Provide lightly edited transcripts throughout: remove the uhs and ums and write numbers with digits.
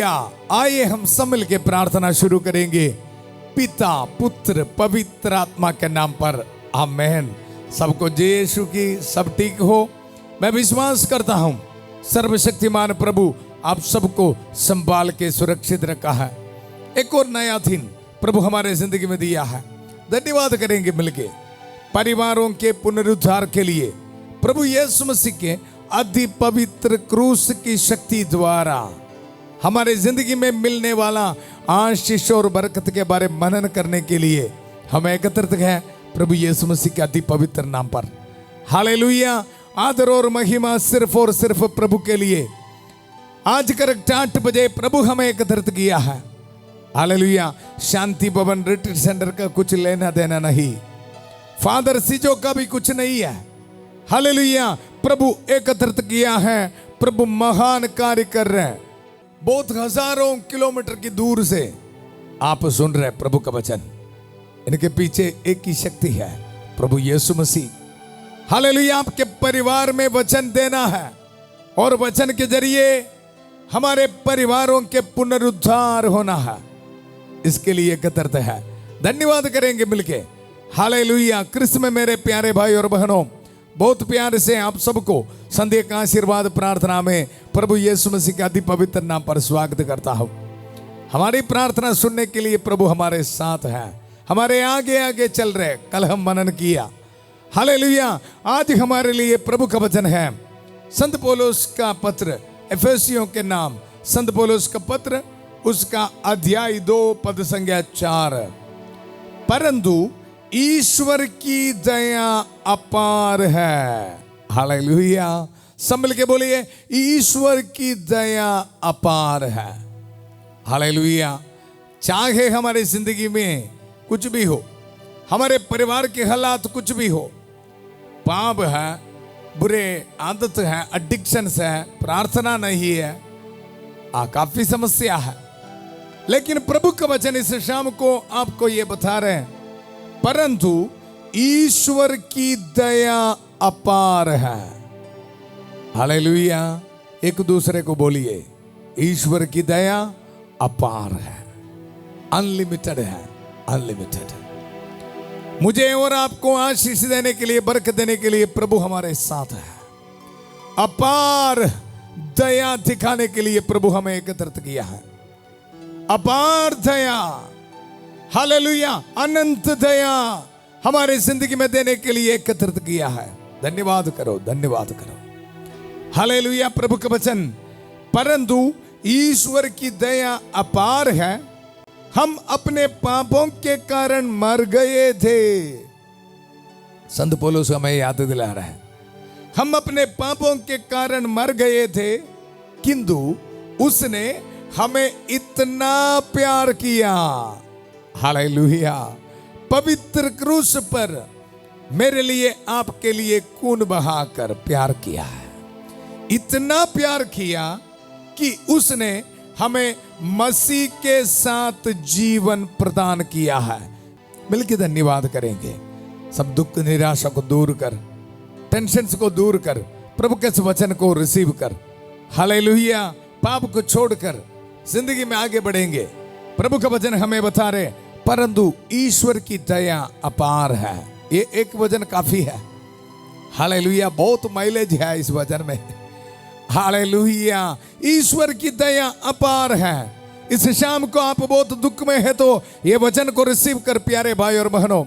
Hallelujah. आइए हम सब मिलके प्रार्थना शुरू करेंगे पिता पुत्र पवित्र आत्मा के नाम पर, आमेन। सबको जय यीशु की, सब ठीक हो। मैं विश्वास करता हूं सर्वशक्तिमान प्रभु आप सबको संभाल के सुरक्षित रखा है। एक और नया दिन प्रभु हमारे जिंदगी में दिया है। धन्यवाद करेंगे मिलके परिवारों के पुनरुद्धार के लिए प्रभु यीशु मसीह के अति पवित्र क्रूस की शक्ति द्वारा हमारे जिंदगी में मिलने वाला आशीष और बरकत के बारे में मनन करने के लिए हम एकत्रित हैं प्रभु यीशु मसीह के अति पवित्र नाम पर। हालेलुया। आदर और महिमा सिर्फ और सिर्फ प्रभु के लिए। आज करेक्ट 8 बजे प्रभु हमें एकत्रित किया है। हालेलुया। शांति भवन रिट्रीट सेंटर का कुछ लेना देना नहीं, फादर सीजो का भी कुछ नहीं है। हालेलुया। प्रभु एकत्रित किया है, प्रभु महान कार्य कर रहे हैं। बहुत हजारों किलोमीटर की दूर से आप सुन रहे प्रभु का वचन। इनके पीछे एक ही शक्ति है, प्रभु यीशु मसीह। हालेलुया। आपके परिवार में वचन देना है और वचन के जरिए हमारे परिवारों के पुनरुद्धार होना है, इसके लिए एकत्रित है। धन्यवाद करेंगे मिलके। हालेलुया। क्रिस्त में मेरे प्यारे भाई और बहनों, बहुत प्यार से आप सबको संध्या का आशीर्वाद प्रार्थना में प्रभु यीशु मसीह के अति पवित्र नाम पर स्वागत करता हूं। हमारी प्रार्थना सुनने के लिए प्रभु हमारे साथ है, हमारे आगे आगे चल रहे। कल हम मनन किया। हालेलुया। आज हमारे लिए प्रभु का वचन है संत पौलुस का पत्र एफेसियों के नाम, संत पौलुस का पत्र, उसका अध्याय 2 पद संख्या 4। परंतु ईश्वर की दया अपार है। हालेलुया। सब मिल के बोलिए, ईश्वर की दया अपार है। हालेलुया। चाहे हमारे जिंदगी में कुछ भी हो, हमारे परिवार के हालात कुछ भी हो, पाप है, बुरे आदत है, एडिक्शंस है, प्रार्थना नहीं है, काफी समस्या है, लेकिन प्रभु का वचन इस शाम को आपको ये बता रहे हैं, परंतु ईश्वर की दया अपार है। हालेलुया। एक दूसरे को बोलिए, ईश्वर की दया अपार है, अनलिमिटेड है, अनलिमिटेड। मुझे और आपको आशीष देने के लिए, बरकत देने के लिए प्रभु हमारे साथ है। अपार दया दिखाने के लिए प्रभु हमें एकत्रित किया है। अपार दया, हालेलुया, अनंत दया हमारे जिंदगी में देने के लिए एकत्रित किया है। धन्यवाद करो, धन्यवाद करो। हालेलुया। प्रभु का वचन, परंतु ईश्वर की दया अपार है, हम अपने पापों के कारण मर गए थे। संत पौलुस हमें याद दिला रहा है, हम अपने पापों के कारण मर गए थे, किंतु उसने हमें इतना प्यार किया। हालेलुया। पवित्र क्रूस पर मेरे लिए, आपके लिए खून बहाकर प्यार किया है। इतना प्यार किया कि उसने हमें मसीह के साथ जीवन प्रदान किया है। मिलकर धन्यवाद करेंगे। सब दुख निराशा को दूर कर, टेंशन्स को दूर कर, प्रभु के वचन को रिसीव कर। हालेलुया। पाप को छोड़कर जिंदगी में आगे बढ़ेंगे। प्रभु का वचन हमें बता रहे, परंतु ईश्वर की दया अपार है। ये एक वचन काफी है। हालेलुया। बहुत माइलेज है इस वचन में। हालेलुया। ईश्वर की दया अपार है। इस शाम को आप बहुत दुख में है तो ये वचन को रिसीव कर प्यारे भाई और बहनों।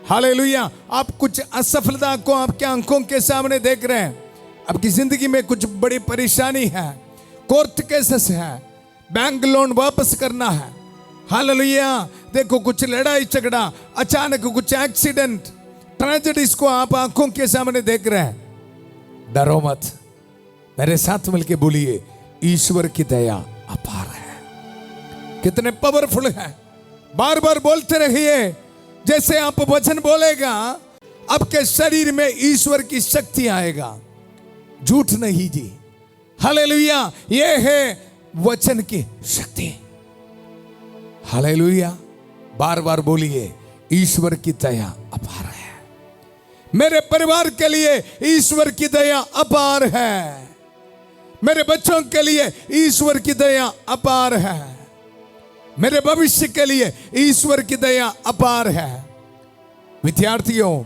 हालेलुया। आप कुछ असफलता को आपके आंखों के सामने देख रहे हैं। आपकी जिंदगी में कुछ बड़ी परेशानी है, कोर्ट केसेस है, बैंक लोन वापस करना है। हालेलुया। देखो कुछ लड़ाई झगड़ा, अचानक कुछ एक्सीडेंट, ट्रेजेडीज को आप आंखों के सामने देख रहे हैं। डरो मत, मेरे साथ मिलके बोलिए, ईश्वर की दया अपार है। कितने पावरफुल है। बार बार बोलते रहिए। जैसे आप वचन बोलेगा, आपके शरीर में ईश्वर की शक्ति आएगा। झूठ नहीं जी। हालेलुया। ये है वचन की शक्ति। हालेलुया। बार बार बोलिए, ईश्वर की दया अपार है। मेरे परिवार के लिए ईश्वर की दया अपार है। मेरे बच्चों के लिए ईश्वर की दया अपार है। मेरे भविष्य के लिए ईश्वर की दया अपार है। विद्यार्थियों,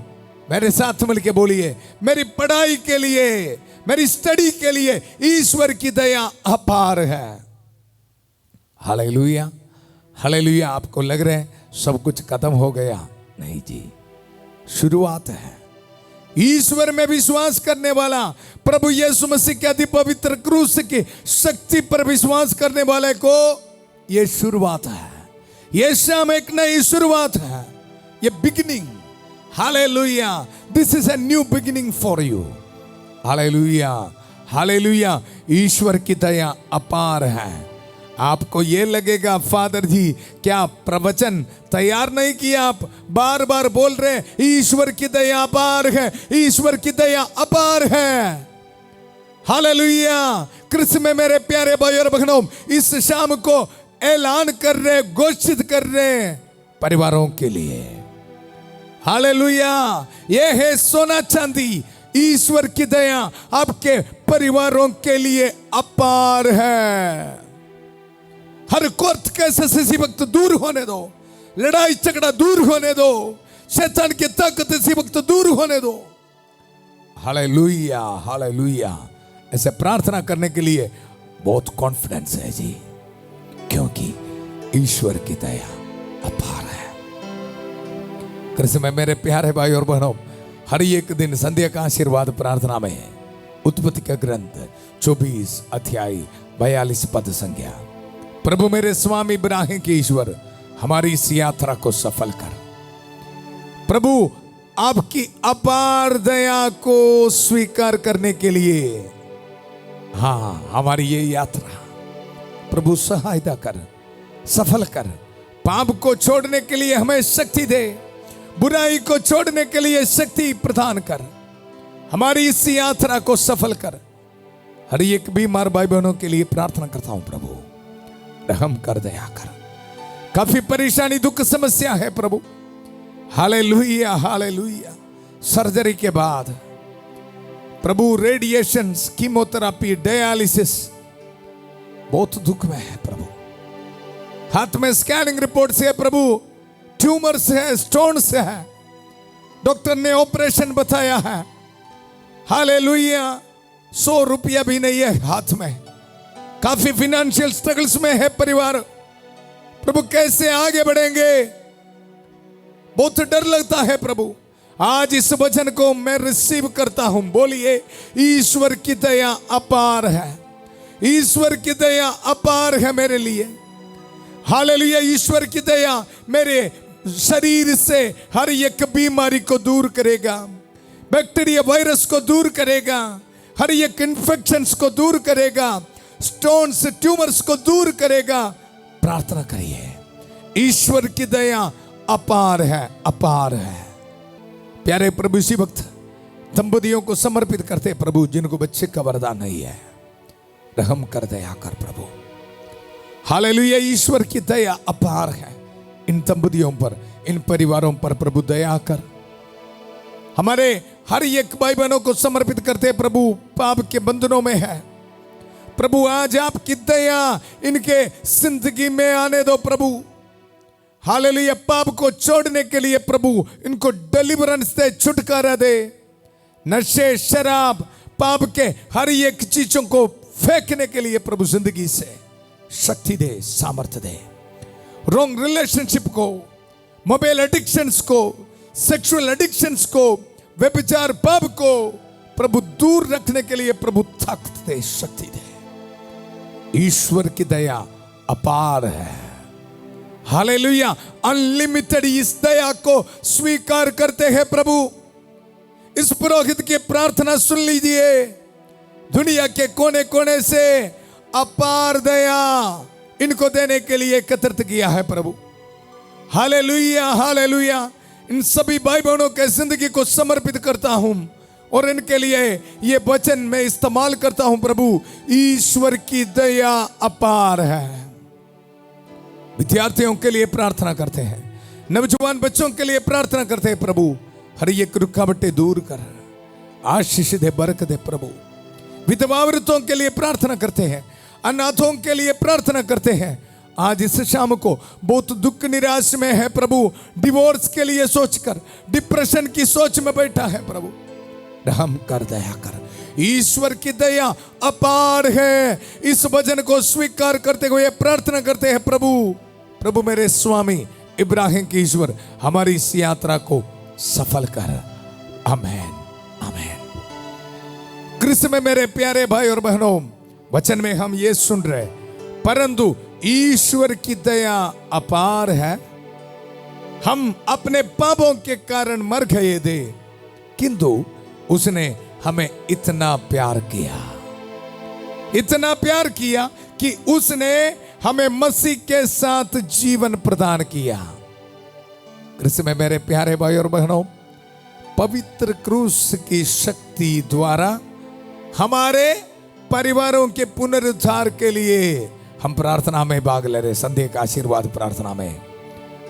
मेरे साथ मिलके बोलिए, मेरी पढ़ाई के लिए, मेरी स्टडी के लिए ईश्वर की दया अपार है। Hallelujah, hallelujah. आपको लग रहा है सब कुछ खत्म हो गया? नहीं जी, शुरुआत है। ईश्वर में विश्वास करने वाला, प्रभु यीशु मसीह के अति पवित्र क्रूस की शक्ति पर विश्वास करने वाले को ये शुरुआत है। ये शाम एक नई शुरुआत है, ये beginning. Hallelujah, this is a new beginning for you. Hallelujah, hallelujah. ईश्वर की दया अपार है। आपको ये लगेगा फादर जी क्या प्रवचन तैयार नहीं किया, आप बार बार बोल रहे ईश्वर की दया अपार है, ईश्वर की दया अपार है। हालेलुया। कृष्ण में मेरे प्यारे भाई और बहनों, इस शाम को ऐलान कर रहे, घोषित कर रहे परिवारों के लिए। हालेलुया। ये है सोना चांदी, ईश्वर की दया आपके परिवारों के लिए अपार है। हर कोर्ट केसेस इसी वक्त दूर होने दो, लड़ाई झगड़ा दूर होने दो, शैतान की ताकत इसी वक्त दूर होने दो। Hallelujah, hallelujah. ऐसे प्रार्थना करने के लिए बहुत कॉन्फिडेंस है जी, क्योंकि ईश्वर की दया अपार है। कृष्ण में मेरे प्यारे भाई और बहनों, हर एक दिन संध्या का आशीर्वाद प्रार्थना में है। उत्पत्ति का ग्रंथ 24 अध्याय 42 पद संख्या। प्रभु मेरे स्वामी इब्राहिम के ईश्वर, हमारी इस यात्रा को सफल कर। प्रभु आपकी अपार दया को स्वीकार करने के लिए, हाँ, हमारी ये यात्रा प्रभु सहायता कर, सफल कर। पाप को छोड़ने के लिए हमें शक्ति दे, बुराई को छोड़ने के लिए शक्ति प्रदान कर। हमारी इस यात्रा को सफल कर। हर एक बीमार भाई बहनों के लिए प्रार्थना करता हूं प्रभु, रहम कर, दया कर। काफी परेशानी, दुख, समस्या है प्रभु। Hallelujah, hallelujah. सर्जरी के बाद प्रभु रेडिएशन, कीमोथेरेपी, डायलिसिस, बहुत दुख में है प्रभु। हाथ में स्कैनिंग रिपोर्ट से प्रभु ट्यूमर्स है, स्टोन्स है, डॉक्टर ने ऑपरेशन बताया है। हालेलुया। 100 रुपया भी नहीं है हाथ में। काफी फिनेंशियल स्ट्रगल्स में है परिवार। प्रभु कैसे आगे बढ़ेंगे, बहुत डर लगता है प्रभु। आज इस वचन को मैं रिसीव करता हूं। बोलिए, ईश्वर की दया अपार है, ईश्वर की दया अपार है मेरे लिए। हालेलुया। ईश्वर की दया मेरे शरीर से हर एक बीमारी को दूर करेगा, बैक्टीरिया वायरस को दूर करेगा, हर एक इन्फेक्शंस को दूर करेगा, स्टोन्स ट्यूमर्स को दूर करेगा। प्रार्थना करिए, ईश्वर की दया अपार है, अपार है। प्यारे प्रभु, इसी वक्त दंपतियों को समर्पित करते प्रभु, जिनको बच्चे का वरदान नहीं है, रहम कर, दया कर प्रभु। हालेलुया। ईश्वर की दया अपार है इन दंपतियों पर, इन परिवारों पर प्रभु दया कर। हमारे हर एक भाई बहनों को समर्पित करते प्रभु, पाप के बंधनों में है प्रभु, आज आपकी दया इनके जिंदगी में आने दो प्रभु। हालेलुया। पाप को छोड़ने के लिए प्रभु इनको डिलीवरेंस दे, छुटकारा दे। नशे, शराब, पाप के हर एक चीजों को फेंकने के लिए प्रभु जिंदगी से शक्ति दे, सामर्थ्य दे। रॉन्ग रिलेशनशिप को, मोबाइल एडिक्शंस को, सेक्सुअल एडिक्शंस को, व्यभिचार पाप को प्रभु दूर रखने के लिए प्रभु ताकत दे, शक्ति दे। ईश्वर की दया अपार है। हालेलुया। अनलिमिटेड इस दया को स्वीकार करते हैं प्रभु। इस पुरोहित की प्रार्थना सुन लीजिए। दुनिया के कोने कोने से अपार दया इनको देने के लिए एकत्रित किया है प्रभु। Hallelujah, hallelujah. इन सभी भाई बहनों के जिंदगी को समर्पित करता हूं और इनके लिए ये वचन मैं इस्तेमाल करता हूं प्रभु। ईश्वर की दया अपार है। विद्यार्थियों के लिए प्रार्थना करते हैं, नौजवान बच्चों के लिए प्रार्थना करते हैं प्रभु। हर एक रुकावटें दूर कर, आशीष दे, बरकत दे प्रभु। विधवावृतों के लिए प्रार्थना करते हैं, अनाथों के लिए प्रार्थना करते हैं। आज इस शाम को बहुत दुख निराश में है प्रभु, डिवोर्स के लिए सोचकर डिप्रेशन की सोच में बैठा है प्रभु, रहम कर, दया कर। ईश्वर की दया अपार है। इस वचन को स्वीकार करते हुए प्रार्थना करते हैं प्रभु, प्रभु मेरे स्वामी इब्राहिम की ईश्वर, हमारी इस यात्रा को सफल कर। आमेन, आमेन। कृष्ण में मेरे प्यारे भाई और बहनों, वचन में हम ये सुन रहे, परंतु ईश्वर की दया अपार है। हम अपने पापों के कारण मर गए थे, किंतु उसने हमें इतना प्यार किया, इतना प्यार किया कि उसने हमें मसीह के साथ जीवन प्रदान किया। कृष्ण में मेरे प्यारे भाई और बहनों, पवित्र क्रूस की शक्ति द्वारा हमारे परिवारों के पुनरुद्धार के लिए हम प्रार्थना में भाग ले रहे। संध्या का आशीर्वाद प्रार्थना में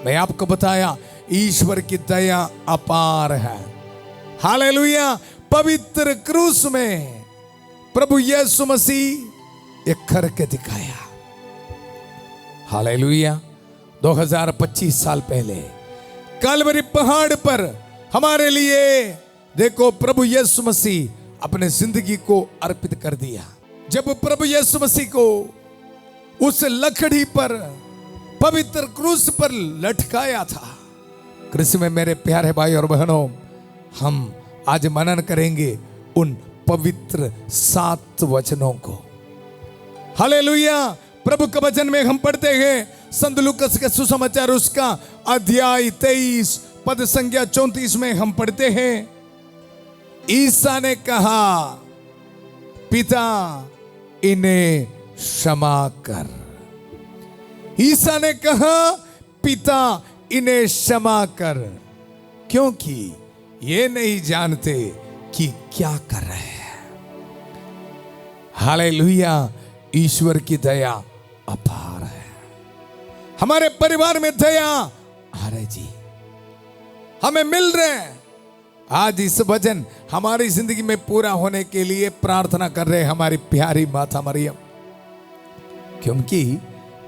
मैं आपको बताया, ईश्वर की दया अपार है। हालेलुया। पवित्र क्रूस में प्रभु यीशु मसीह एक करके दिखाया। हालेलुया। 2025 साल पहले कलवरी पहाड़ पर हमारे लिए देखो प्रभु यीशु मसीह अपने जिंदगी को अर्पित कर दिया। जब प्रभु यीशु मसीह को उस लकड़ी पर, पवित्र क्रूस पर लटकाया था, कृष्ण में मेरे प्यारे भाई और बहनों, हम आज मनन करेंगे उन पवित्र 7 वचनों को। हालेलुया। प्रभु के वचन में हम पढ़ते हैं संत लूकास के सुसमाचार उसका अध्याय 23 पद संख्या 34 में हम पढ़ते हैं, ईसा ने कहा, पिता इन्हें क्षमा कर। ईसा ने कहा, पिता इन्हें क्षमा कर, क्योंकि ये नहीं जानते कि क्या कर रहे हैं। हालेलुया। ईश्वर की दया अपार है। हमारे परिवार में दया आ रही जी, हमें मिल रहे हैं। आज इस वचन हमारी जिंदगी में पूरा होने के लिए प्रार्थना कर रहे हैं हमारी प्यारी माता मरियम, क्योंकि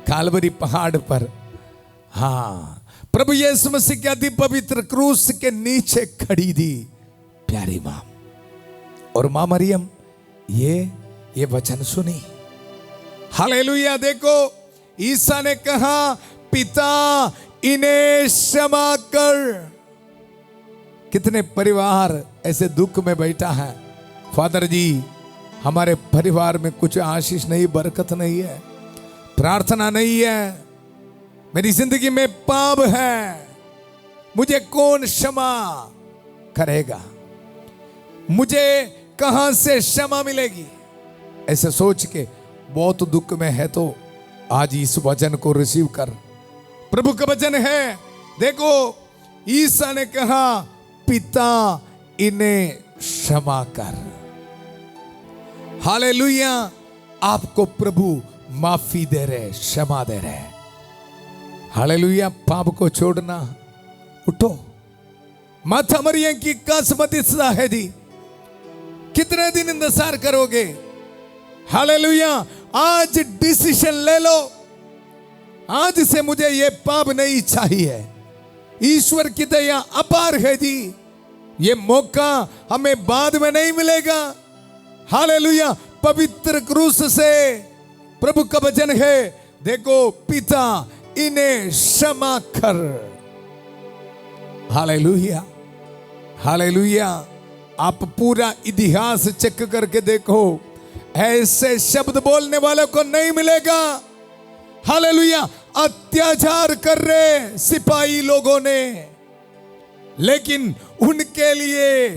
कालवरी पहाड़ पर, हाँ, प्रभु यीशु मसीह के अति पवित्र क्रूस के नीचे खड़ी थी प्यारी मां, और मां मरियम ये वचन सुनी। हालेलुया। देखो, ईसा ने कहा, पिता इन्हें क्षमा कर। कितने परिवार ऐसे दुख में बैठा है, फादर जी हमारे परिवार में कुछ आशीष नहीं, बरकत नहीं है, प्रार्थना नहीं है, मेरी जिंदगी में पाप है, मुझे कौन क्षमा करेगा, मुझे कहां से क्षमा मिलेगी। ऐसे सोच के बहुत दुख में है तो आज इस वचन को रिसीव कर। प्रभु का वचन है, देखो ईसा ने कहा, पिता इन्हें क्षमा कर। हालेलुया। आपको प्रभु माफी दे रहे, क्षमा दे रहे। हालेलुया। पाप को छोड़ना, उठो। माता मरियम की कासमती सदा है दी, कितने दिन इंतजार करोगे। हालेलुया। आज डिसीजन ले लो, आज से मुझे ये पाप नहीं चाहिए। ईश्वर की दया अपार है जी, ये मौका हमें बाद में नहीं मिलेगा। हालेलुया। पवित्र क्रूस से प्रभु का वचन है, देखो पिता इन्हें क्षमा कर। हालेलुया। हालेलुया। आप पूरा इतिहास चेक करके देखो, ऐसे शब्द बोलने वालों को नहीं मिलेगा। हालेलुया। अत्याचार कर रहे सिपाही लोगों ने, लेकिन उनके लिए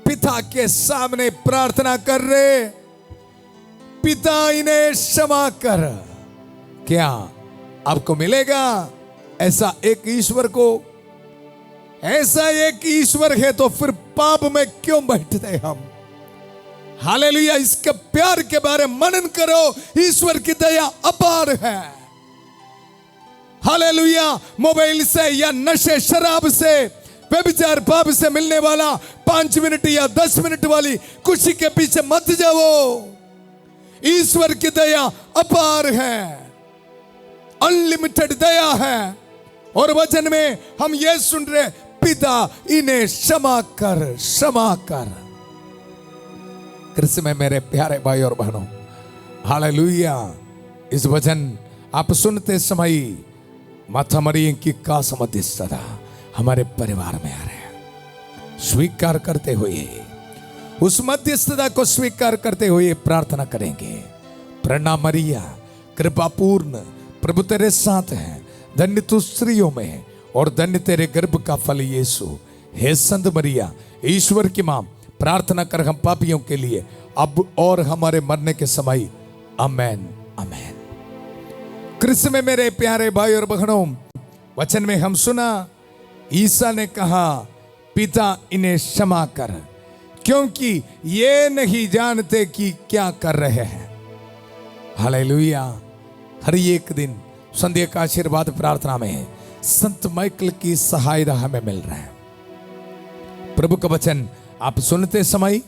पिता के सामने प्रार्थना कर रहे, पिता इन्हें क्षमा कर। क्या आपको मिलेगा ऐसा एक ईश्वर को? ऐसा एक ईश्वर है तो फिर पाप में क्यों बैठते हम? हालेलुया। इसके प्यार के बारे में मनन करो, ईश्वर की दया अपार है। हालेलुया। मोबाइल से या नशे शराब से व्यभिचार पाप से मिलने वाला 5 मिनट या 10 मिनट वाली खुशी के पीछे मत जाओ। ईश्वर की दया अपार है, अनलिमिटेड दया है। और वचन में हम ये सुन रहे, पिता इन्हें क्षमा कर, क्षमा कर। कृष्ण में मेरे प्यारे भाई और बहनों, हालेलुया। इस वचन आप सुनते समय माता मरियम की कास मध्यस्थता हमारे परिवार में आ रहे हैं। स्वीकार करते हुए, उस मध्यस्थता को स्वीकार करते हुए प्रार्थना करेंगे। प्रणाम मरिया, कृपापूर्ण, प्रभु तेरे साथ है, धन्य तू स्त्रियों में और धन्य तेरे गर्भ का फल यीशु। हे संत मरिया, ईश्वर की मां, प्रार्थना कर हम पापियों के लिए अब और हमारे मरने के समय। आमेन, आमेन। कृष्ण में मेरे प्यारे भाई और बहनों, वचन में हम सुना ईसा ने कहा, पिता इन्हें क्षमा कर, क्योंकि ये नहीं जानते कि क्या कर रहे हैं। हालेलुया। हर एक दिन संध्या का आशीर्वाद प्रार्थना में संत माइकल की सहायता हमें मिल रहा है। प्रभु का वचन आप सुनते समय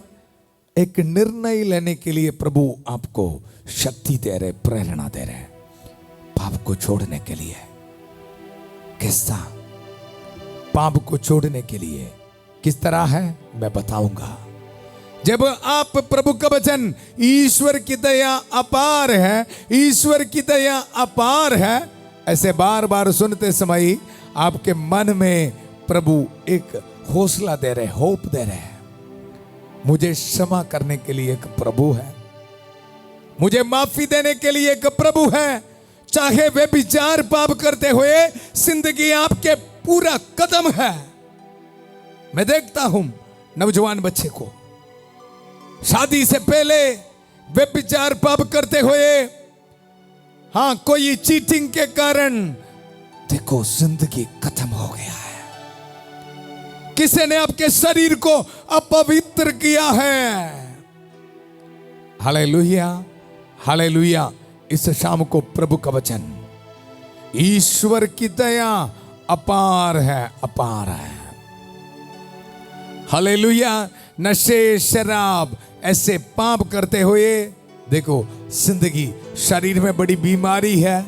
एक निर्णय लेने के लिए प्रभु आपको शक्ति दे रहे, प्रेरणा दे रहे, पाप को छोड़ने के लिए। किस्सा पाप को छोड़ने के लिए किस तरह है मैं बताऊंगा। जब आप प्रभु का वचन, ईश्वर की दया अपार है, ईश्वर की दया अपार है, ऐसे बार बार सुनते समय आपके मन में प्रभु एक हौसला दे रहे, होप दे रहे हैं। मुझे क्षमा करने के लिए एक प्रभु है, मुझे माफी देने के लिए एक प्रभु है। चाहे वे विचार पाप करते हुए जिंदगी आपके पूरा कदम है। मैं देखता हूं नौजवान बच्चे को शादी से पहले वे विचार पाप करते हुए, हां कोई चीटिंग के कारण देखो जिंदगी खत्म हो गया है। किसी ने आपके शरीर को अपवित्र किया है। Hallelujah, hallelujah. इस शाम को प्रभु का वचन, ईश्वर की दया अपार है, अपार है। हालेलुया। नशे, शराब, ऐसे पाप करते हुए देखो जिंदगी, शरीर में बड़ी बीमारी है,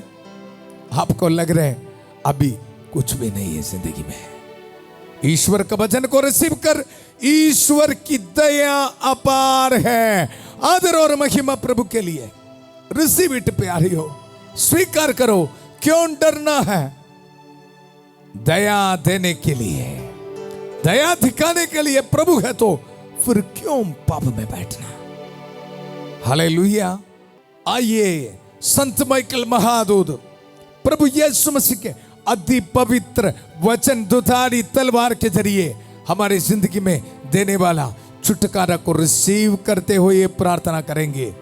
आपको लग रहा है अभी कुछ भी नहीं है जिंदगी में। ईश्वर का वचन को रिसीव कर, ईश्वर की दया अपार है। आदर और महिमा प्रभु के लिए। रिसीव इट प्यारी हो, स्वीकार करो। क्यों डरना है? दया देने के लिए, दया दिखाने के लिए प्रभु है, तो फिर क्यों पाप में बैठना। हालेलुया। आइए संत माइकल महादूत प्रभु यीशु मसीह के अति पवित्र वचन दुधारी तलवार के जरिए हमारे जिंदगी में देने वाला छुटकारा को रिसीव करते हुए प्रार्थना करेंगे।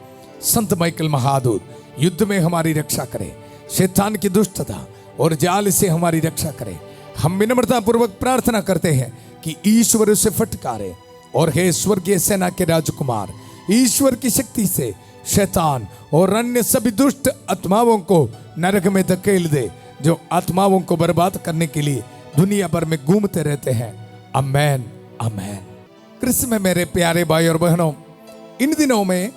संत माइकल महादूत युद्ध में हमारी रक्षा करे, शैतान की दुष्टता और जाल से हमारी रक्षा करे। हम विनम्रता पूर्वक प्रार्थना करते हैं कि ईश्वर उसे फटकारे और हे स्वर्गीय सेना के राजकुमार, ईश्वर की शक्ति से शैतान और अन्य सभी दुष्ट आत्माओं को नरक में धकेल दे, जो आत्माओं को बर्बाद करने के लिए दुनिया भर में घूमते रहते हैं। आमेन, आमेन। कृष्ण में मेरे प्यारे भाई और बहनों, इन दिनों में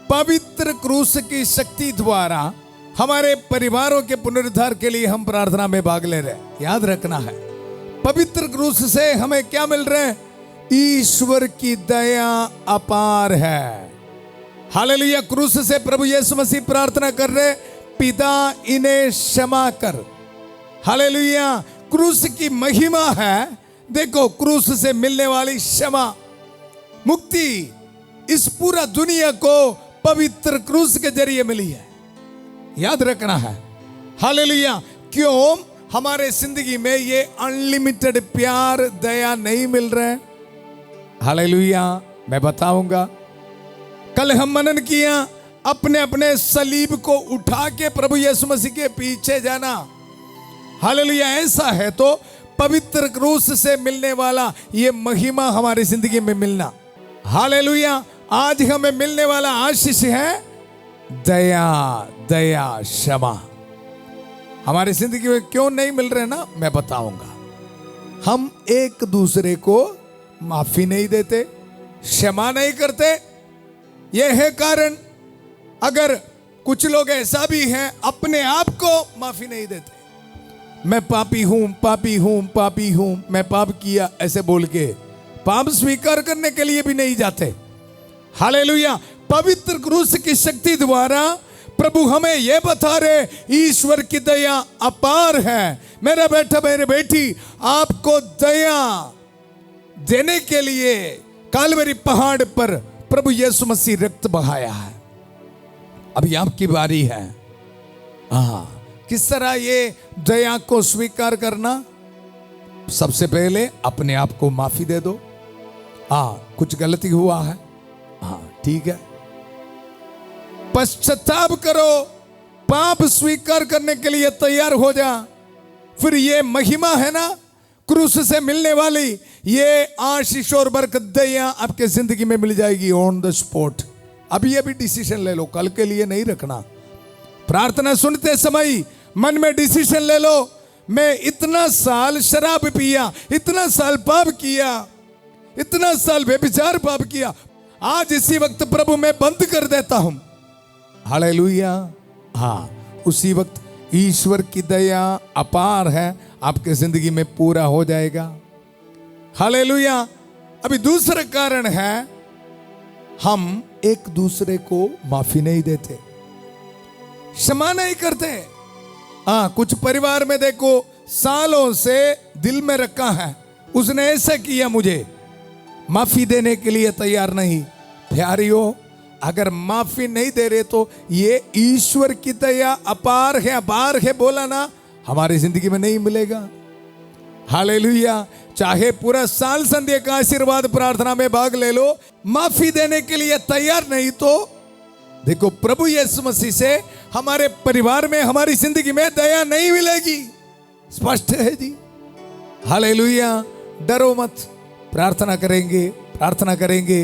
पवित्र क्रूस की शक्ति द्वारा हमारे परिवारों के पुनरुद्धार के लिए हम प्रार्थना में भाग ले रहे। याद रखना है, पवित्र क्रूस से हमें क्या मिल रहा है? ईश्वर की दया अपार है। हालेलुया। क्रूस से प्रभु यीशु मसीह प्रार्थना कर रहे, पिता इन्हें क्षमा कर। हालेलुया। क्रूस की महिमा है। देखो, क्रूस से मिलने वाली क्षमा, मुक्ति इस पूरा दुनिया को पवित्र क्रूस के जरिए मिली है। याद रखना है। हालेलुया। क्यों हमारे जिंदगी में ये अनलिमिटेड प्यार, दया नहीं मिल रहा है? हालेलुया। मैं बताऊंगा। कल हम मनन किया, अपने अपने सलीब को उठा के प्रभु यीशु मसीह के पीछे जाना। हालेलुया। ऐसा है तो पवित्र क्रूस से मिलने वाला ये महिमा हमारी जिंदगी में मिलना। हालेलुया। आज हमें मिलने वाला आशीष है दया, दया, क्षमा। हमारी जिंदगी में क्यों नहीं मिल रहे ना, मैं बताऊंगा। हम एक दूसरे को माफी नहीं देते, क्षमा नहीं करते। यह है कारण। अगर कुछ लोग ऐसा भी हैं, अपने आप को माफी नहीं देते। मैं पापी हूं, पापी हूं, पापी हूं, मैं पाप किया, ऐसे बोल के पाप स्वीकार करने के लिए भी नहीं जाते। हालेलुया। पवित्र क्रूस की शक्ति द्वारा प्रभु हमें यह बता रहे, ईश्वर की दया अपार है। मेरा बेटा, मेरी बेटी, आपको दया देने के लिए कालवरी पहाड़ पर प्रभु यीशु मसीह रक्त बहाया है। अभी आपकी बारी है। किस तरह ये दया को स्वीकार करना? सबसे पहले अपने आप को माफी दे दो। कुछ गलती हुआ है, ठीक है, पश्चाताप करो, पाप स्वीकार करने के लिए तैयार हो जा। फिर ये महिमा है ना क्रूस से मिलने वाली, ये आशीष और बरकत दया आपके जिंदगी में मिल जाएगी ऑन द स्पॉट। अभी भी डिसीजन ले लो, कल के लिए नहीं रखना। प्रार्थना सुनते समय मन में डिसीजन ले लो, मैं इतना साल शराब पिया, इतना साल पाप किया, इतना साल व्यभिचार पाप किया, आज इसी वक्त प्रभु मैं बंद कर देता हूं। हालेलुया। उसी वक्त ईश्वर की दया अपार है, आपके जिंदगी में पूरा हो जाएगा। हालेलुया। अभी दूसरा कारण है, हम एक दूसरे को माफी नहीं देते, क्षमा नहीं करते। कुछ परिवार में देखो, सालों से दिल में रखा है, उसने ऐसा किया, मुझे माफी देने के लिए तैयार नहीं। प्यारियों, अगर माफी नहीं दे रहे तो ये ईश्वर की दया अपार है, अपार है बोला ना, हमारी जिंदगी में नहीं मिलेगा। हालेलुया। चाहे पूरा साल संध्या का आशीर्वाद प्रार्थना में भाग ले लो, माफी देने के लिए तैयार नहीं तो देखो, प्रभु यीशु मसीह से हमारे परिवार में, हमारी जिंदगी में दया नहीं मिलेगी। स्पष्ट है जी। हालेलुया। डरो मत, प्रार्थना करेंगे, प्रार्थना करेंगे,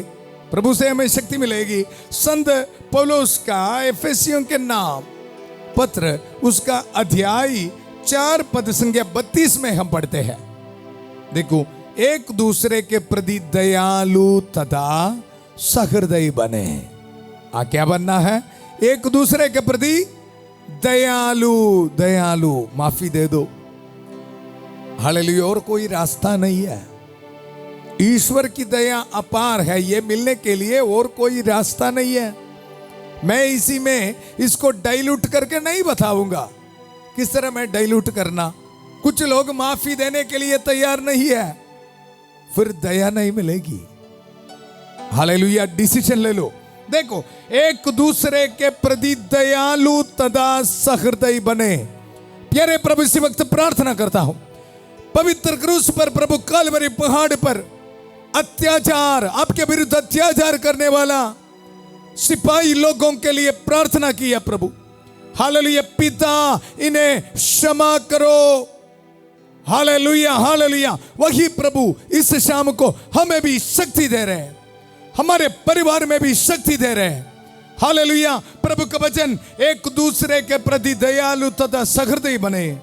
प्रभु से हमें शक्ति मिलेगी। संत पौलुस का एफेसियों के नाम पत्र, उसका अध्याय 4 पद संख्या 32 में हम पढ़ते हैं। देखो, एक दूसरे के प्रति दयालु तथा सहृदयी बने। क्या बनना है? एक दूसरे के प्रति दयालु। दयालु, माफी दे दो। हालेलुया। और कोई रास्ता नहीं है, ईश्वर की दया अपार है, ये मिलने के लिए और कोई रास्ता नहीं है। मैं इसी में इसको डाइल्यूट करके नहीं बताऊंगा किस तरह मैं डाइल्यूट करना। कुछ लोग माफी देने के लिए तैयार नहीं है, फिर दया नहीं मिलेगी। हालेलुया। डिसीजन ले लो। देखो, एक दूसरे के प्रति दयालु तथा सहृदयी बने। प्यारे प्रभु, इसी वक्त प्रार्थना करता हूं, पवित्र क्रूस पर प्रभु कालवरी पहाड़ पर अत्याचार, आपके विरुद्ध अत्याचार करने वाला सिपाही लोगों के लिए प्रार्थना किया प्रभु। हालेलुया। पिता, इन्हें क्षमा करो। Hallelujah, hallelujah. वही प्रभु इस शाम को हमें भी शक्ति दे रहे हैं, हमारे परिवार में भी शक्ति दे रहे हैं। हालेलुया। प्रभु का वचन, एक दूसरे के प्रति दयालु तथा सहृदयी बने।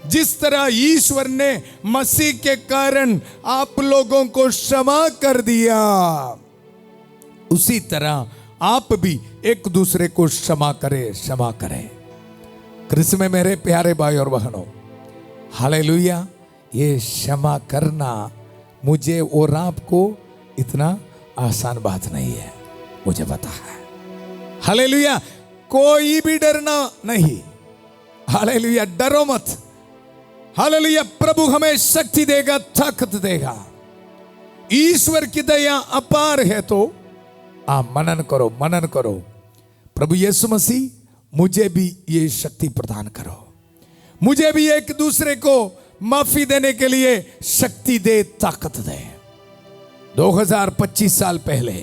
जिस तरह ईश्वर ने मसीह के कारण आप लोगों को क्षमा कर दिया, उसी तरह आप भी एक दूसरे को क्षमा करें, क्षमा करें। कृष्ण में मेरे प्यारे भाई और बहनों, हालेलुया। ये क्षमा करना मुझे और आपको इतना आसान बात नहीं है, मुझे पता है। हालेलुया। कोई भी डरना नहीं। हालेलुया। डरो मत। हालेलुया। प्रभु हमें शक्ति देगा, ताकत देगा। ईश्वर की दया अपार है तो मनन करो, मनन करो। प्रभु यीशु मसीह, मुझे भी ये शक्ति प्रदान करो, मुझे भी एक दूसरे को माफी देने के लिए शक्ति दे, ताकत दे। 2025 साल पहले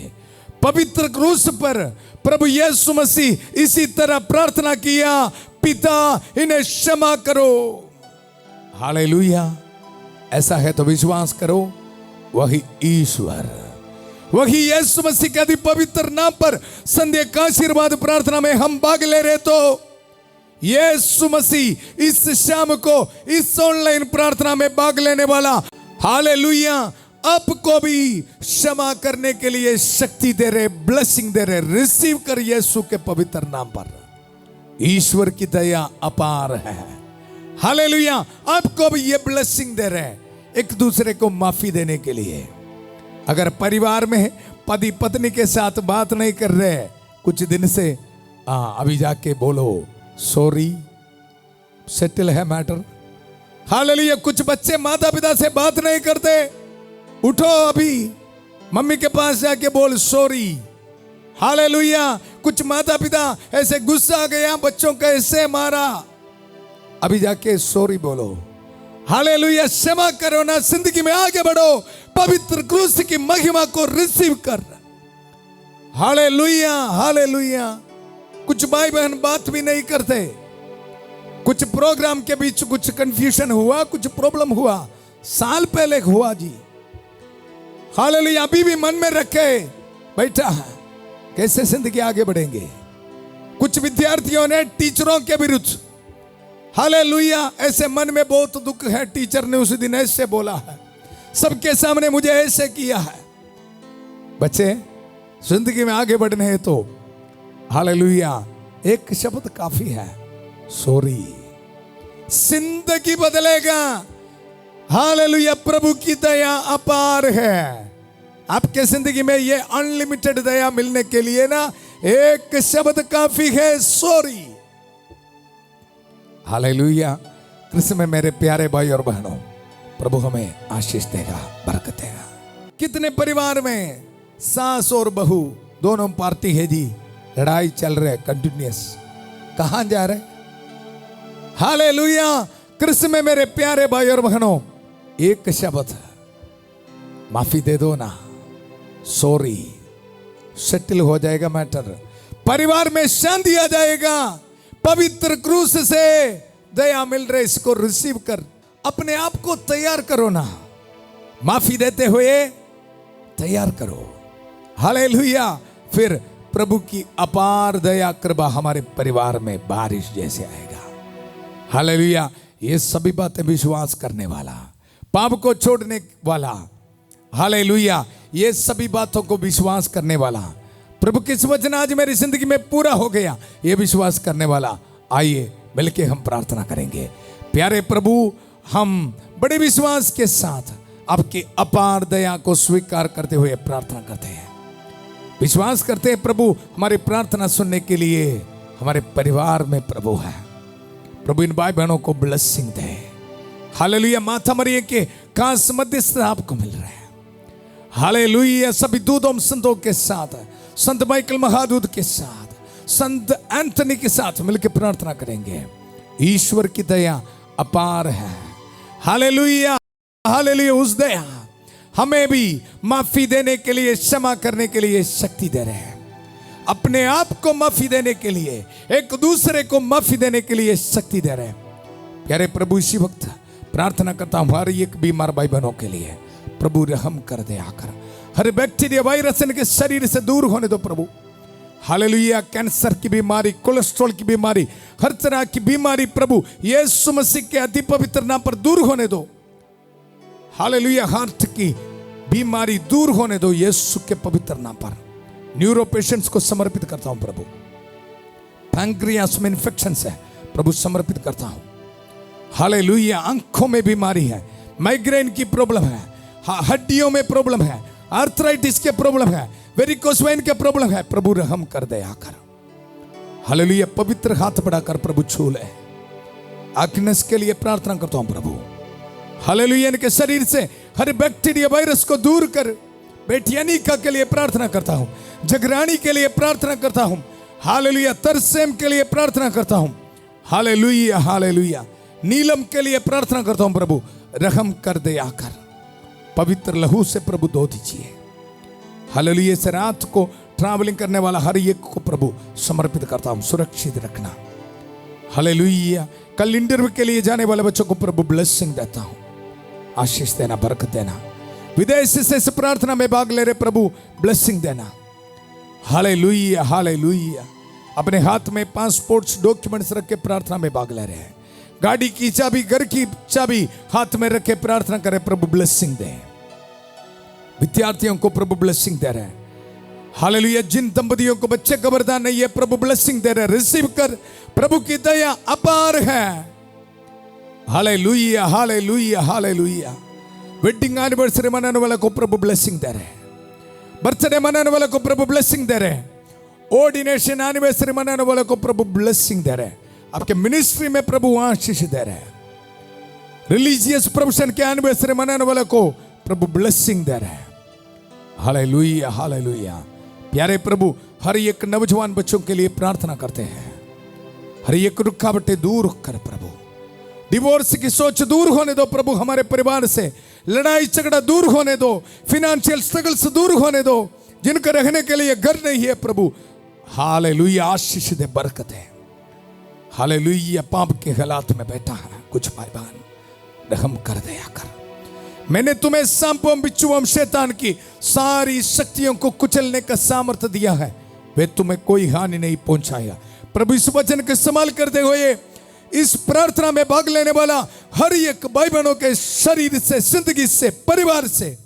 पवित्र क्रूस पर प्रभु यीशु मसीह इसी तरह प्रार्थना किया, पिता, इन्हें क्षमा करो। हालेलुया। ऐसा है तो विश्वास करो, वही ईश्वर, वही यीशु मसीह के अति पवित्र नाम पर संध्या का आशीर्वाद प्रार्थना में हम भाग ले रहे, तो यीशु मसीह इस शाम को इस ऑनलाइन प्रार्थना में भाग लेने वाला हालेलुया, आपको भी क्षमा करने के लिए शक्ति दे रहे, ब्लेसिंग दे रहे। रिसीव कर यीशु के पवित्र नाम पर। ईश्वर की दया अपार है। हालेलुया, आपको भी ये ब्लेसिंग दे रहे हैं एक दूसरे को माफी देने के लिए। अगर परिवार में पति पत्नी के साथ बात नहीं कर रहे कुछ दिन से, अभी जाके बोलो सॉरी, सेटल है मैटर। हालेलुया, कुछ बच्चे माता पिता से बात नहीं करते, उठो अभी मम्मी के पास जाके बोल सॉरी। हालेलुया, कुछ माता पिता ऐसे गुस्सा आ गया, बच्चों को ऐसे मारा, अभी जाके सॉरी बोलो। हालेलुया, क्षमा करो ना, जिंदगी में आगे बढ़ो, पवित्र क्रूस की महिमा को रिसीव कर। Hallelujah, hallelujah. कुछ भाई बहन बात भी नहीं करते, कुछ प्रोग्राम के बीच कुछ कंफ्यूजन हुआ, कुछ प्रॉब्लम हुआ, साल पहले हुआ जी। हालेलुया, अभी भी मन में रखे बैठा है, कैसे जिंदगी आगे बढ़ेंगे। कुछ विद्यार्थियों ने टीचरों के विरुद्ध, हालेलुया, ऐसे मन में बहुत दुख है, टीचर ने उस दिन ऐसे बोला है, सबके सामने मुझे ऐसे किया है। बच्चे, जिंदगी में आगे बढ़ने हैं तो हालेलुया एक शब्द काफी है, सॉरी। जिंदगी बदलेगा। हालेलुया, प्रभु की दया अपार है। आपके जिंदगी में ये अनलिमिटेड दया मिलने के लिए ना एक शब्द काफी है, सॉरी। हालेलुया, कृष्ण में मेरे प्यारे भाई और बहनों, प्रभु हमें आशीष देगा, बरकत देगा। कितने परिवार में सास और बहू दोनों पार्टी है जी, लड़ाई चल रहे कंटिन्यूअस, कहां जा रहे। हालेलुया, कृष्ण में मेरे प्यारे भाई और बहनों, एक शब्द माफी दे दो ना, सॉरी, सेटल हो जाएगा मैटर, परिवार में शांति आ जाएगा। पवित्र क्रूस से दया मिल रही, इसको रिसीव कर, अपने आप को तैयार करो ना, माफी देते हुए तैयार करो। हालेलुया, फिर प्रभु की अपार दया कृपा हमारे परिवार में बारिश जैसे आएगा। हालेलुया, ये सभी बातें विश्वास करने वाला, पाप को छोड़ने वाला, हालेलुया, ये सभी बातों को विश्वास करने वाला, प्रभु किस वचन आज मेरी जिंदगी में पूरा हो गया, ये विश्वास करने वाला, आइए मिलके हम प्रार्थना करेंगे। प्यारे प्रभु, हम बड़े विश्वास के साथ आपकी अपार दया को स्वीकार करते हुए प्रार्थना करते हैं, विश्वास करते हैं प्रभु हमारी प्रार्थना सुनने के लिए हमारे परिवार में प्रभु है। प्रभु इन भाई बहनों को ब्लेसिंग दे। हालेलुया, माथा मरिए के कांस मध्यस्थ आपको मिल रहे हैं। हालेलुया, सभी दूतों संतों के साथ, संत माइकल महादूत के साथ, संत एंथनी के साथ मिलकर प्रार्थना करेंगे। ईश्वर की दया अपार है। हालेलुया, हालेलुया, उस दया हमें भी माफी देने के लिए, क्षमा करने के लिए शक्ति दे रहे हैं, अपने आप को माफी देने के लिए, एक दूसरे को माफी देने के लिए शक्ति दे रहे हैं। प्यारे प्रभु, इसी वक्त प्रार्थना करता हूं हमारे एक बीमार भाई बहनों के लिए, प्रभु रहम कर दे, आकर हर बैक्टीरिया वायरस इनके शरीर से दूर होने दो प्रभु। हालेलुया, कैंसर की बीमारी, कोलेस्ट्रॉल की बीमारी, हर तरह की बीमारी प्रभु यीशु मसीह के अति पवित्र नाम पर दूर होने दो। हालेलुया, हार्ट की बीमारी दूर होने दो यीशु के पवित्र नाम पर। न्यूरो पेशेंट्स को समर्पित करता हूं प्रभु, पैंक्रियास में इन्फेक्शन है प्रभु समर्पित करता हूं। हालेलुया, आंखों में बीमारी है, माइग्रेन की प्रॉब्लम है, हड्डियों में प्रॉब्लम है, आर्थराइटिस के प्रॉब्लम है, वेरिकोस वेन के प्रॉब्लम है, प्रभु रहम कर दे आकर। हालेलुया, पवित्र हाथ बढ़ाकर प्रभु छू ले। आग्नेस के लिए प्रार्थना करता हूं प्रभु। हालेलुया, इनके शरीर से हर बैक्टीरिया वायरस को दूर कर। बेटी अनिका के लिए प्रार्थना करता हूं, जगरानी के लिए प्रार्थना करता हूं। हालेलुया, तरसेम के लिए प्रार्थना करता हूं। हालेलुया, हालेलुया, नीलम के लिए प्रार्थना करता हूं प्रभु रहम कर दे आकर। पवित्र लहू से प्रभु धो दीजिए। हालेलुया, से रात को ट्रैवलिंग करने वाला हर एक को प्रभु समर्पित करता हूं, सुरक्षित रखना। हालेलुया, कल इंटरव्यू के लिए जाने वाले बच्चों को प्रभु ब्लेसिंग देता हूं, आशीष देना, बरकत देना। विदेश से इस प्रार्थना में भाग ले रहे प्रभु ब्लेसिंग देना। हालेलुया, हालेलुया, अपने हाथ में पासपोर्ट्स डॉक्यूमेंट्स रख के प्रार्थना में भाग ले रहे हैं, गाड़ी की चाबी, घर की चाबी हाथ में रखे प्रार्थना करें, प्रभु ब्लेसिंग दे। विद्यार्थियों को प्रभु ब्लेसिंग दे रहे हैं। हालेलुया। जिन दंपतियों को बच्चे का वरदान नहीं है, प्रभु ब्लेसिंग दे रहे हैं। रिसीव कर, प्रभु की दया अपार है। Hallelujah, hallelujah, hallelujah. Wedding anniversary मनाने वाले को प्रभु ब्लेसिंग दे रहे हैं। बर्थडे मनाने वाले को प्रभु ब्लेसिंग दे रहे हैं। ऑर्डिनेशन एनिवर्सरी मनाने वाले को प्रभु ब्लेसिंग दे रहे हैं। आपके मिनिस्ट्री में प्रभु आशीष दे रहे हैं। रिलीजियस प्रोफेशन के एनिवर्सरी मनाने वाले को प्रभु ब्लेसिंग दे रहे हैं। Hallelujah, hallelujah. प्यारे प्रभु, हर एक नौजवान बच्चों के लिए प्रार्थना करते हैं। हर एक रुकावटें दूर कर प्रभु। डिवोर्स की सोच दूर होने दो प्रभु। हमारे परिवार से लड़ाई झगड़ा दूर होने दो। फिनेंशियल स्ट्रगल्स दूर होने दो। जिनका रहने के लिए घर नहीं है प्रभु, हालेलुया, आशीष दे, बरकत है। हालेलुया। पाप के हालात में बैठा है कुछ भाईबान, रहम कर, दया कर। मैंने तुम्हें सांपों, बिच्छुओं, शैतान की सारी शक्तियों को कुचलने का सामर्थ्य दिया है, वे तुम्हें कोई हानि नहीं पहुंचाएगा। प्रभु इस वचन के इस्तेमाल करते हुए इस प्रार्थना में भाग लेने वाला हर एक भाई बहनों के शरीर से, जिंदगी से, परिवार से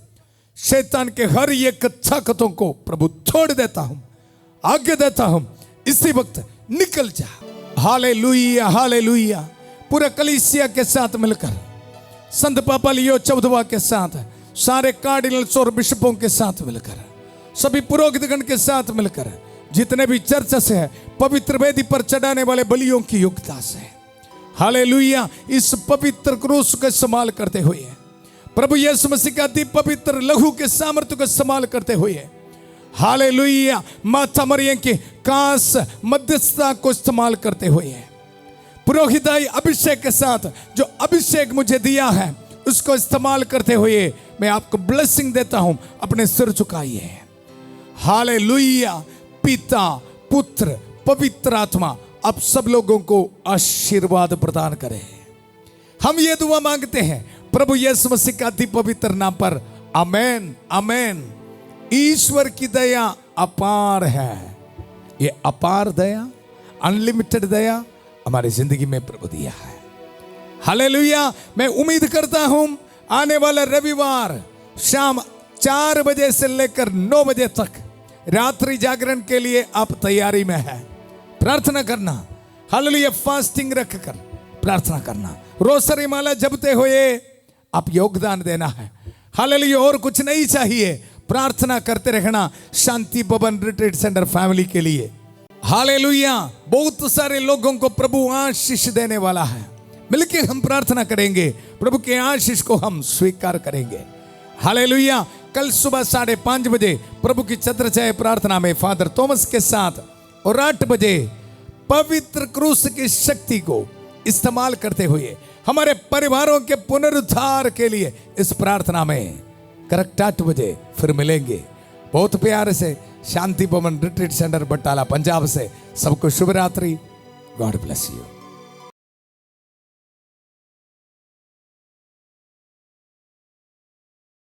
शैतान के हर एक ताकतों को प्रभु छोड़ देता हूं, आगे देता हूं। इसी वक्त निकल जा। Hallelujah, hallelujah. पूरे कलीसिया के साथ मिलकर, संत पापा लियो चौदवा के साथ, सारे कार्डिनल्स और बिशपों के साथ मिलकर, सभी पुरोहितगण के साथ मिलकर, जितने भी चर्च से है, पवित्र वेदी पर चढ़ाने वाले बलियों की युक्ता से, हालेलुया, इस पवित्र क्रूस का इस्तेमाल करते हुए, प्रभु यीशु मसीह का अति पवित्र लहू के सामर्थ्य का इस्तेमाल करते हुए, हालेलुया, माता मरियम के कांस मध्यस्थता को इस्तेमाल करते हुए, पुरोहिताई अभिषेक के साथ जो अभिषेक मुझे दिया है उसको इस्तेमाल करते हुए मैं आपको ब्लेसिंग देता हूं। अपने सिर झुकाइए। हालेलुया। पिता, पुत्र, पवित्र आत्मा आप सब लोगों को आशीर्वाद प्रदान करे। हम ये दुआ मांगते हैं प्रभु यीशु मसीह का अति पवित्र नाम पर, आमेन, आमेन। ईश्वर की दया अपार है। ये अपार दया, अनलिमिटेड दया हमारी जिंदगी में प्रभु दिया है। हालेलुया। मैं उम्मीद करता हूं आने वाला रविवार शाम 4 बजे से लेकर 9 बजे तक रात्रि जागरण के लिए आप तैयारी में है। प्रार्थना करना, हालेलुया, फास्टिंग रखकर प्रार्थना करना, रोसरी माला जपते हुए आप योगदान देना है। हालेलुया। और कुछ नहीं चाहिए, प्रार्थना करते रहना शांति भवन रिट्रीट सेंटर फैमिली के लिए। हालेलुया। बहुत सारे लोगों को प्रभु आशीष देने वाला है। मिलकर हम प्रार्थना करेंगे, प्रभु के आशीष को हम स्वीकार करेंगे। हालेलुया। कल सुबह 5:30 बजे प्रभु की छत्रछाया प्रार्थना में फादर थॉमस के साथ और 8 बजे पवित्र क्रूस की शक्ति को इस्तेमाल करते हुए हमारे परिवारों के पुनरुद्धार के लिए इस प्रार्थना में करेक्ट 8 बजे फिर मिलेंगे। बहुत प्यार से शांति भवन रिट्रीट सेंटर बटाला पंजाब से सबको शुभ रात्रि। God bless you.